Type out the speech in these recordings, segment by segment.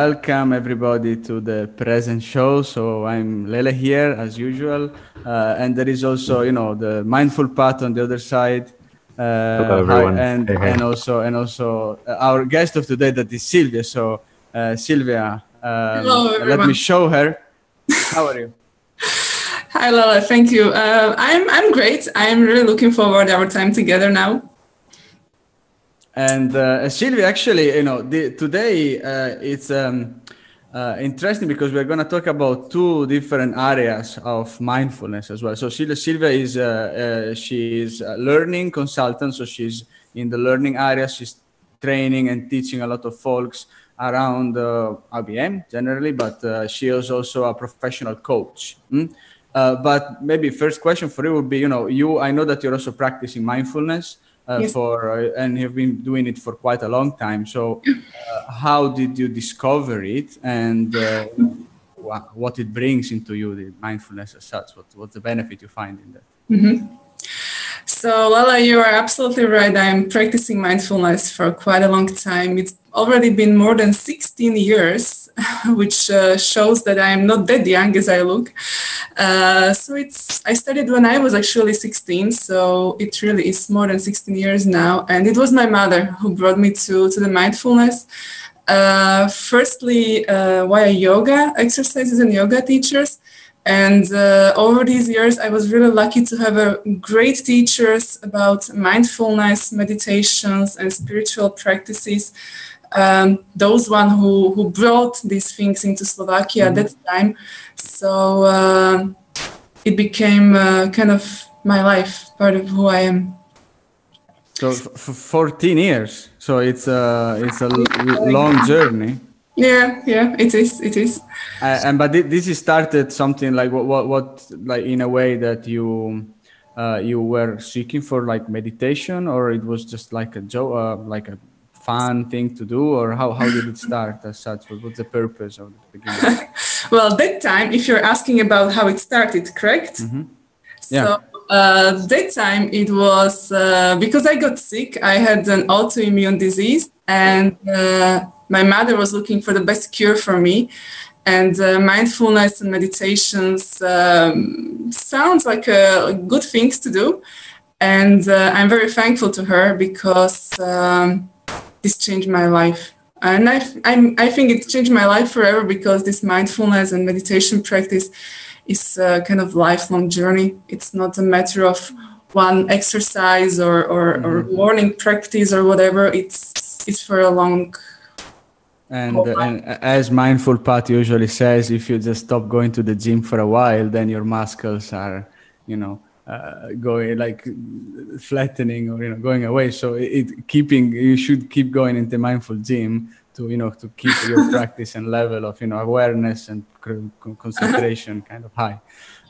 welcome everybody to the present show. So I'm Lele here as usual, and there is also, the Mindful Pat on the other side. Hello, Hi, everyone. and Hey, hey. and also our guest of today, that is Silvia. So Silvia, Hello, let me everyone. show her. How are you? Hi, Lala. Thank you. I'm great. I'm really looking forward to our time together now. And Silvia, actually, today it's interesting because we're going to talk about two different areas of mindfulness as well. So Silvia is she is a learning consultant, so she's in the learning area. She's training and teaching a lot of folks around IBM generally, but she is also a professional coach. But maybe first question for you would be, I know that you're also practicing mindfulness. Yes. And have been doing it for quite a long time. So how did you discover it, and what it brings into you, the mindfulness as such? What's the benefit you find in that? Mm-hmm. So, Lala, you are absolutely right. I'm practicing mindfulness for quite a long time. It's already been more than 16 years, which shows that I am not that young as I look. I started when I was actually 16, so it really is more than 16 years now. And it was my mother who brought me to the mindfulness. Firstly, via yoga exercises and yoga teachers. And over these years, I was really lucky to have great teachers about mindfulness, meditations, and spiritual practices. Those one who brought these things into Slovakia at that time. So it became kind of my life, part of who I am. So 14 years. So it's a long journey. Yeah, it is. But this is started something like what like in a way that you were seeking for, like meditation, or it was just like a joke, like a fun thing to do, or how did it start as such? What's the purpose of the beginning? Well, that time, if you're asking about how it started, correct? Mm-hmm. Yeah. So that time it was because I got sick. I had an autoimmune disease, and my mother was looking for the best cure for me. And mindfulness and meditations sounds like good things to do. And I'm very thankful to her because this changed my life. And I think it changed my life forever, because this mindfulness and meditation practice is a kind of lifelong journey. It's not a matter of one exercise or morning practice or whatever. It's for a long. And as Mindful Pat usually says, if you just stop going to the gym for a while, then your muscles are, going like flattening or going away. So you should keep going into mindful gym to keep your practice and level of awareness and concentration kind of high.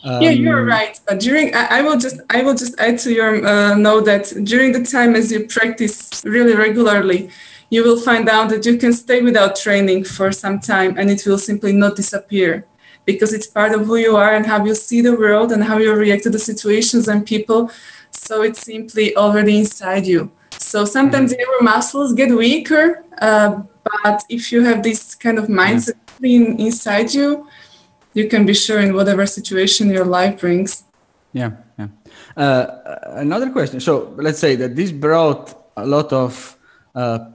Yeah, you're right. But I will just add to your note that during the time as you practice really regularly, you will find out that you can stay without training for some time, and it will simply not disappear, because it's part of who you are and how you see the world and how you react to the situations and people. So it's simply already inside you. So sometimes your muscles get weaker, but if you have this kind of mindset inside you, you can be sure in whatever situation your life brings. Yeah. Another question. So let's say that this brought a lot of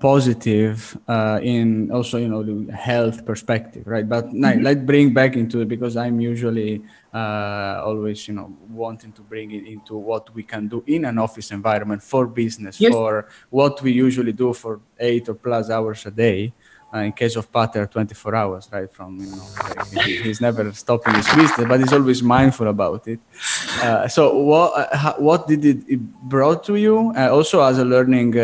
positive in also the health perspective, right? But let's bring back into it, because I'm usually always wanting to bring it into what we can do in an office environment for business. Yes. For what we usually do for 8 or plus hours a day. In case of Pater, 24 hours, right? From he's never stopping his business, but he's always mindful about it. So what did it brought to you? Also as a learning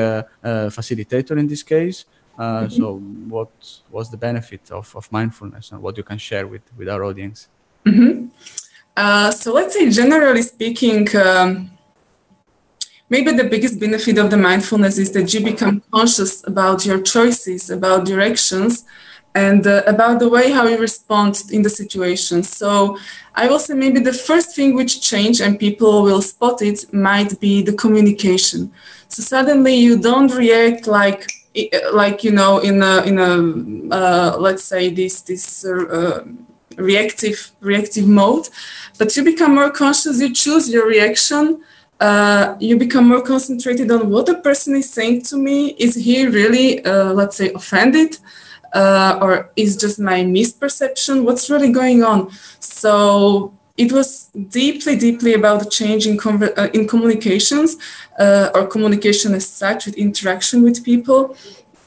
facilitator in this case. So what was the benefit of mindfulness, and what you can share with our audience? So let's say, generally speaking, maybe the biggest benefit of the mindfulness is that you become conscious about your choices, about directions, and about the way how you respond in the situation. So I will say maybe the first thing which changed, and people will spot it, might be the communication. So suddenly you don't react like like, you know, in a let's say this reactive mode, but you become more conscious. You choose your reaction. You become more concentrated on what the person is saying to me. Is he really, let's say, offended, or is just my misperception? What's really going on? So it was deeply about the change in communications, or communication as such, with interaction with people.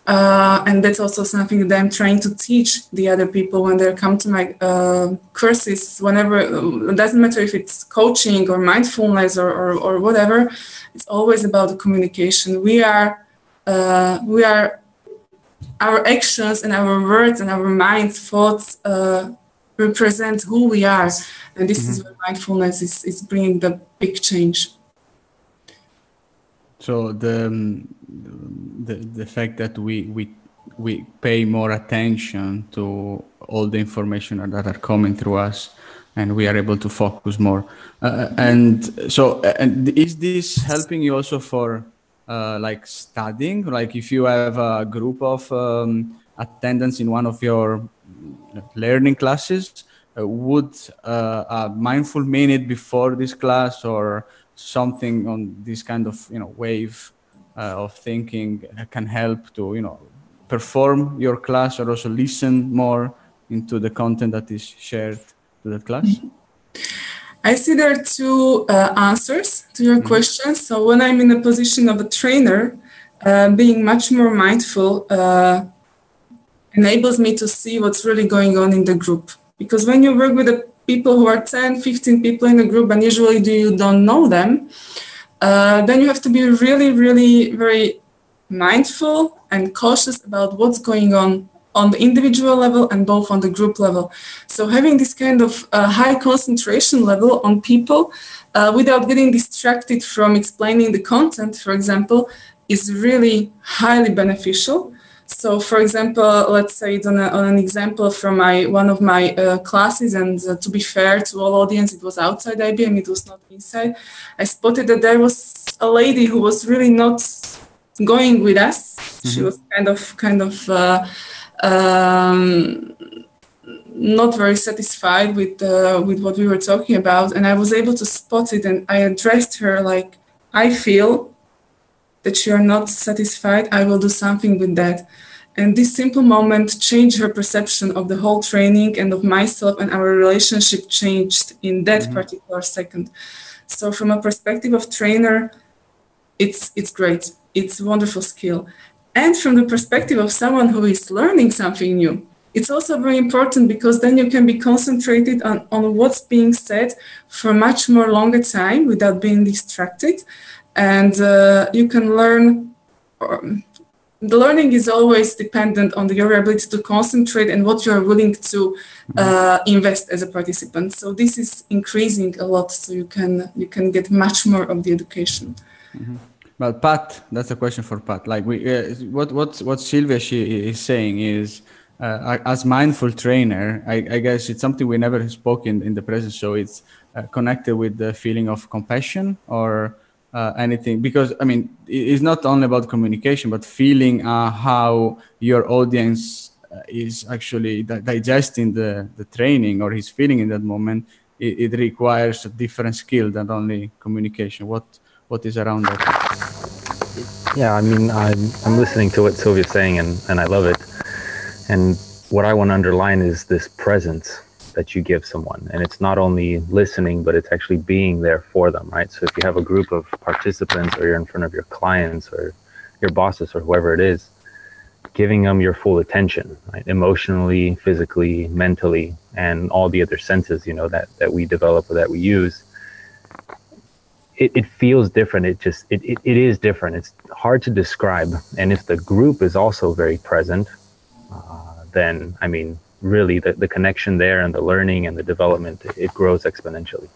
And that's also something that I'm trying to teach the other people when they come to my courses. Whenever, it doesn't matter if it's coaching or mindfulness or whatever, it's always about the communication. We are our actions and our words and our minds, thoughts represent who we are, and this is where mindfulness is bringing the big change. So the fact that we pay more attention to all the information that are coming through us, and we are able to focus more. And is this helping you also for like studying? Like if you have a group of attendants in one of your learning classes, would a mindful minute before this class or something on this kind of wave of thinking can help to perform your class, or also listen more into the content that is shared to that class? I see there are two answers to your question. So when I'm in the position of a trainer, being much more mindful enables me to see what's really going on in the group. Because when you work with the people who are 10, 15 people in a group, and usually you don't know them, then you have to be really very mindful and cautious about what's going on the individual level and both on the group level. So having this kind of high concentration level on people without getting distracted from explaining the content, for example, is really highly beneficial. So, for example, let's say it's on an example from one of my classes, and to be fair to all audience, it was outside IBM, it was not inside. I spotted that there was a lady who was really not going with us. She was kind of not very satisfied with what we were talking about, and I was able to spot it, and I addressed her like, I feel that you are not satisfied, I will do something with that. And this simple moment changed her perception of the whole training and of myself, and our relationship changed in that particular second. So from a perspective of trainer, it's great. It's a wonderful skill. And from the perspective of someone who is learning something new, it's also very important, because then you can be concentrated on what's being said for a much more longer time without being distracted. And you can learn. The learning is always dependent on your ability to concentrate and what you're willing to invest as a participant. So this is increasing a lot, so you can get much more of the education. Well, Pat, that's a question for Pat. Like what Silvia she is saying is, as mindful trainer, I guess it's something we never spoke in the present show. It's connected with the feeling of compassion or anything, because I mean, it's not only about communication, but feeling how your audience is actually digesting the training, or he's feeling in that moment. It requires a different skill than only communication. What is around that? Yeah, I mean, I'm listening to what Silvia's saying, and I love it. And what I want to underline is this presence that you give someone. And it's not only listening, but it's actually being there for them, right? So if you have a group of participants, or you're in front of your clients or your bosses or whoever it is, giving them your full attention, right? Emotionally, physically, mentally, and all the other senses, that we develop or that we use. It feels different. It is different. It's hard to describe. And if the group is also very present, then, I mean, really the connection there and the learning and the development, it grows exponentially.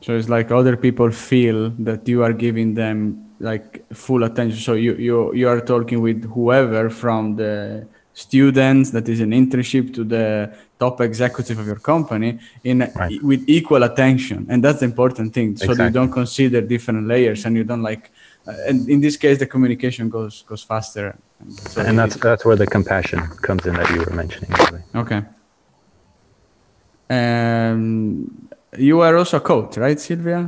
So it's like other people feel that you are giving them like full attention. So you are talking with whoever, from the students that is an internship to the top executive of your company with equal attention. And that's the important thing. So that you don't consider different layers, and you don't and in this case, the communication goes faster. And that's where the compassion comes in that you were mentioning. Really. Okay. You are also a coach, right, Silvia?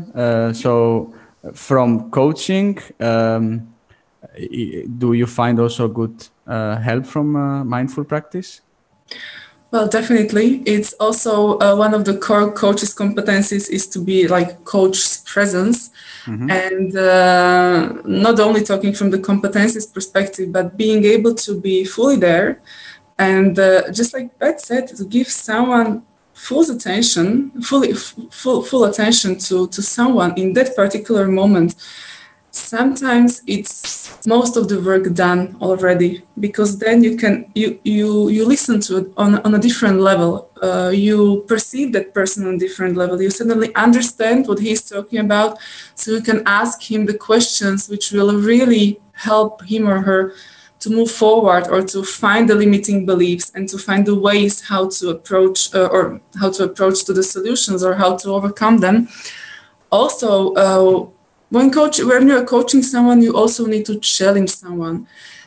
So from coaching, do you find also good help from mindful practice? Well, definitely. It's also one of the core coach's competencies is to be like coach's presence. And not only talking from the competencies perspective, but being able to be fully there. And just like Pat said, to give someone full attention to someone in that particular moment. Sometimes it's most of the work done already, because then you listen to it on a different level. You perceive that person on a different level. You suddenly understand what he's talking about, so you can ask him the questions which will really help him or her to move forward, or to find the limiting beliefs, and to find the ways how to approach to the solutions, or how to overcome them. Also, when you're coaching someone, you also need to challenge someone.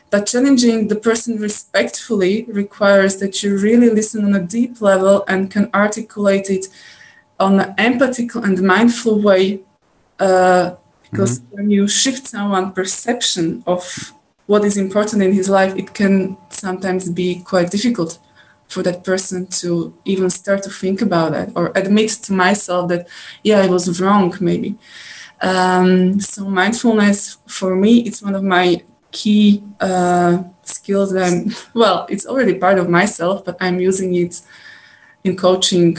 But challenging the person respectfully requires that you really listen on a deep level and can articulate it on an empathic and mindful way. Because when you shift someone's perception of what is important in his life, it can sometimes be quite difficult for that person to even start to think about it, or admit to myself that, yeah, I was wrong, maybe. So mindfulness, for me, it's one of my key skills that it's already part of myself, but I'm using it in coaching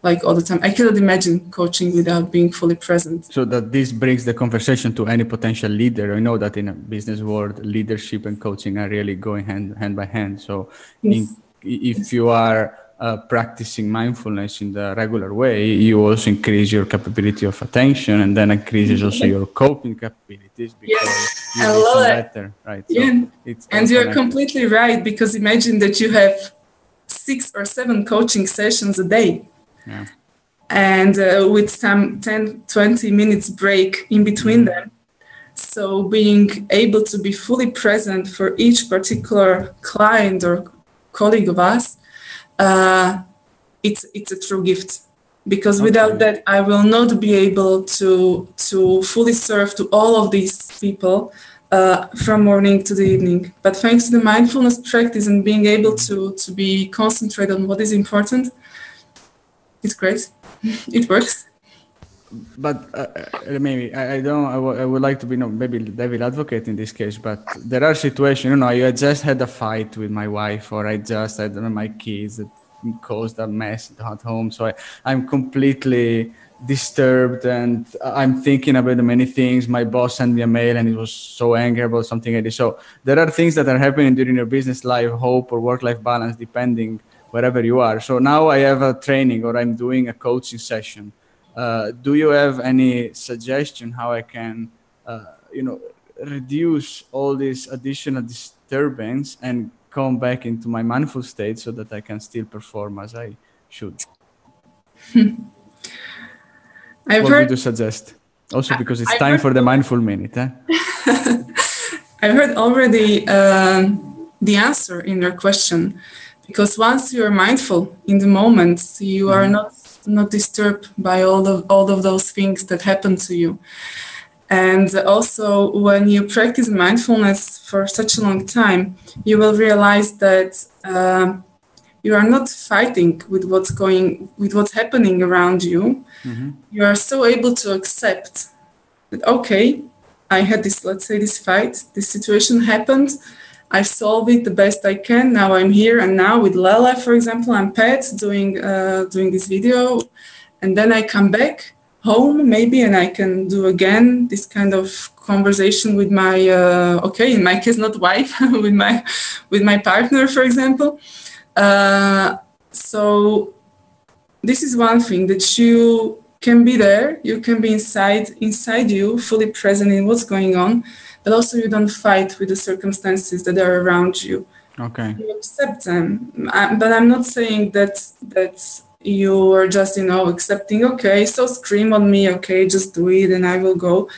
like all the time. I cannot imagine coaching without being fully present. So that this brings the conversation to any potential leader. I know that in a business world, leadership and coaching are really going hand by hand. So if you are practicing mindfulness in the regular way, you also increase your capability of attention, and then increases also your coping capabilities, because you listen better, right? Yeah. So and you're completely right, because imagine that you have 6 or 7 coaching sessions a day. Yeah. And with some 10-20 minutes break in between them. So being able to be fully present for each particular client or colleague of us, it's a true gift. Because without that, I will not be able to fully serve to all of these people from morning to the evening. But thanks to the mindfulness practice and being able to be concentrated on what is important, it's great. It works. But maybe I would like to be maybe devil advocate in this case. But there are situations, I just had a fight with my wife, or I don't know, my kids that caused a mess at home. So I'm completely disturbed, and I'm thinking about many things. My boss sent me a mail, and he was so angry about something I did. So there are things that are happening during your business life, hope, or work-life balance, depending wherever you are. So now I have a training, or I'm doing a coaching session. Do you have any suggestion how I can, reduce all this additional disturbance and come back into my mindful state, so that I can still perform as I should? What would you suggest? Also, because it's time for the mindful minute. I've heard already the answer in your question. Because once you are mindful in the moment, you are not disturbed by all of those things that happen to you. And also, when you practice mindfulness for such a long time, you will realize that you are not fighting with what's happening around you. You are so able to accept that, okay, I had this fight, this situation happened. I solved it the best I can. Now I'm here, and now with Lele, for example, I'm Pat doing this video, and then I come back home maybe, and I can do again this kind of conversation with my in my case not wife, with my partner, for example. So this is one thing, that you can be there, you can be inside you, fully present in what's going on. But also you don't fight with the circumstances that are around you. Okay. You accept them. But I'm not saying that you are just, accepting, okay, so scream on me, okay, just do it and I will go.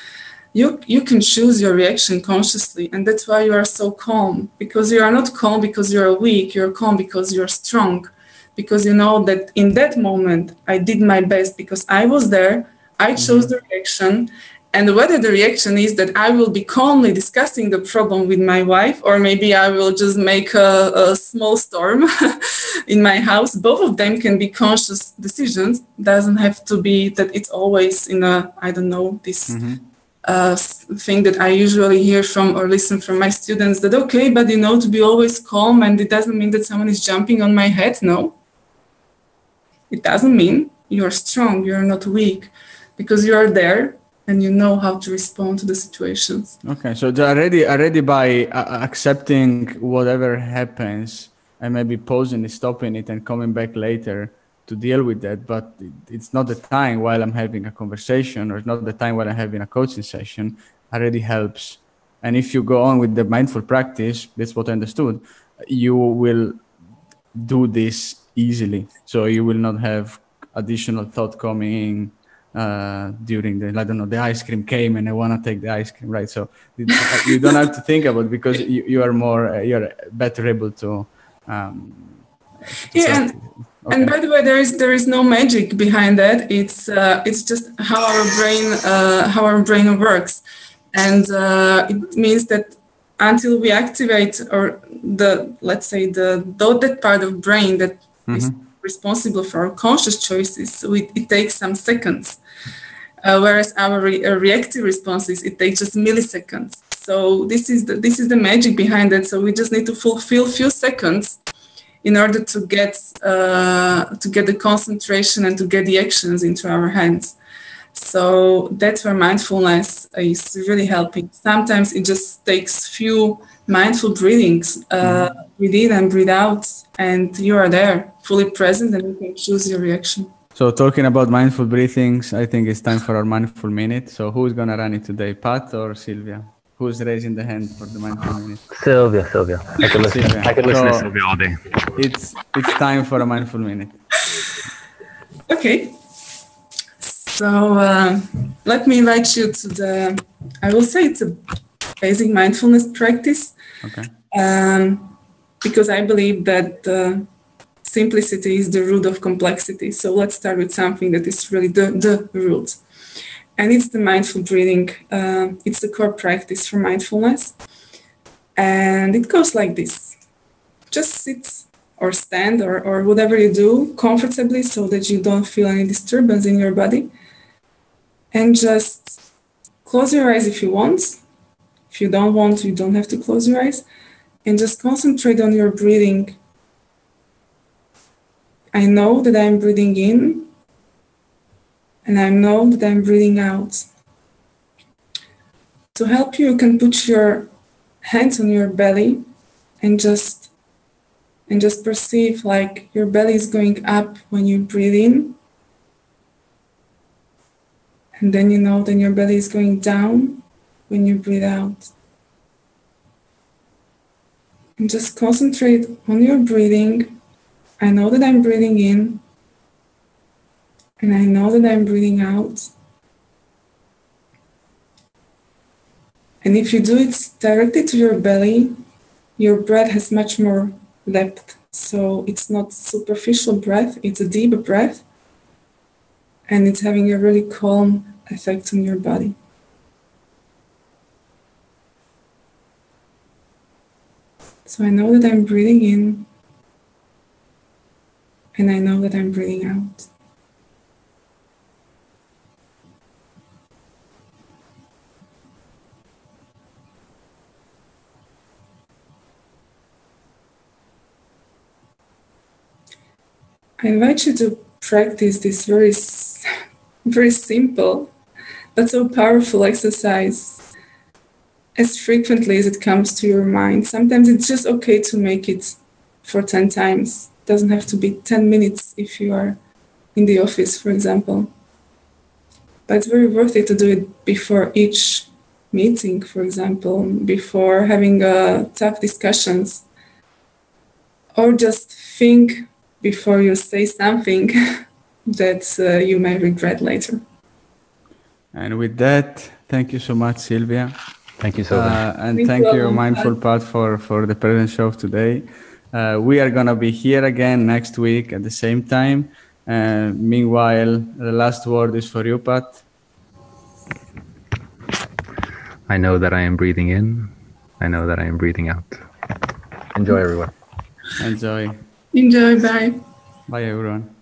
You can choose your reaction consciously, and that's why you are so calm, because you are not calm because you're weak, you're calm because you're strong, because you know that in that moment I did my best because I was there, I chose the reaction. And whether the reaction is that I will be calmly discussing the problem with my wife, or maybe I will just make a small storm in my house, both of them can be conscious decisions. Doesn't have to be that it's always in a, I don't know, this thing that I usually hear from or listen from my students, that, okay, but to be always calm, and it doesn't mean that someone is jumping on my head. No, it doesn't mean you're strong, you're not weak, because you are there and you know how to respond to the situations. Okay, so already by accepting whatever happens and maybe pausing it, stopping it, and coming back later to deal with that, but it's not the time while I'm having a conversation, or it's not the time while I'm having a coaching session, already helps. And if you go on with the mindful practice, that's what I understood, you will do this easily. So you will not have additional thought coming in during the ice cream came and I want to take the ice cream, right? So you don't have to think about it, because you are more, you're better able to yeah. And by the way, there is no magic behind that. It's just how our brain works, and it means that until we activate, or that part of brain that is responsible for our conscious choices, so it takes some seconds. Whereas our reactive responses, it takes just milliseconds. So this is the magic behind it. So we just need to fulfill few seconds in order to get the concentration and to get the actions into our hands. So that's where mindfulness is really helping. Sometimes it just takes few mindful breathings, breathe in and breathe out, and you are there, fully present, and you can choose your reaction. So talking about mindful breathings, I think it's time for our mindful minute. So who's going to run it today, Pat or Silvia? Who's raising the hand for the mindful minute? Sylvia. I could listen to Sylvia all day. It's time for a mindful minute. Okay. So let me invite you to I will say it's a basic mindfulness practice. Okay. Because I believe that simplicity is the root of complexity. So let's start with something that is really the root. And it's the mindful breathing. It's the core practice for mindfulness. And it goes like this. Just sit or stand or whatever you do comfortably, so that you don't feel any disturbance in your body. And just close your eyes if you want. If you don't want, you don't have to close your eyes. And just concentrate on your breathing. I know that I'm breathing in, and I know that I'm breathing out. To help you, you can put your hands on your belly and just perceive like your belly is going up when you breathe in. And then then your belly is going down when you breathe out. And just concentrate on your breathing. I know that I'm breathing in, and I know that I'm breathing out. And if you do it directly to your belly, your breath has much more depth. So it's not superficial breath, it's a deeper breath. And it's having a really calm effect on your body. So I know that I'm breathing in, and I know that I'm breathing out. I invite you to practice this very simple but so powerful exercise as frequently as it comes to your mind. Sometimes it's just okay to make it for 10 times. It doesn't have to be 10 minutes if you are in the office, for example. But it's very worth it to do it before each meeting, for example, before having tough discussions. or just think before you say something that you may regret later. And with that, thank you so much, Silvia. Thank you, Silvia. And thank you, Mindful Pat, for the present show today. We are going to be here again next week at the same time. Meanwhile, the last word is for you, Pat. I know that I am breathing in. I know that I am breathing out. Enjoy, everyone. Enjoy. Enjoy. Bye. Bye, everyone.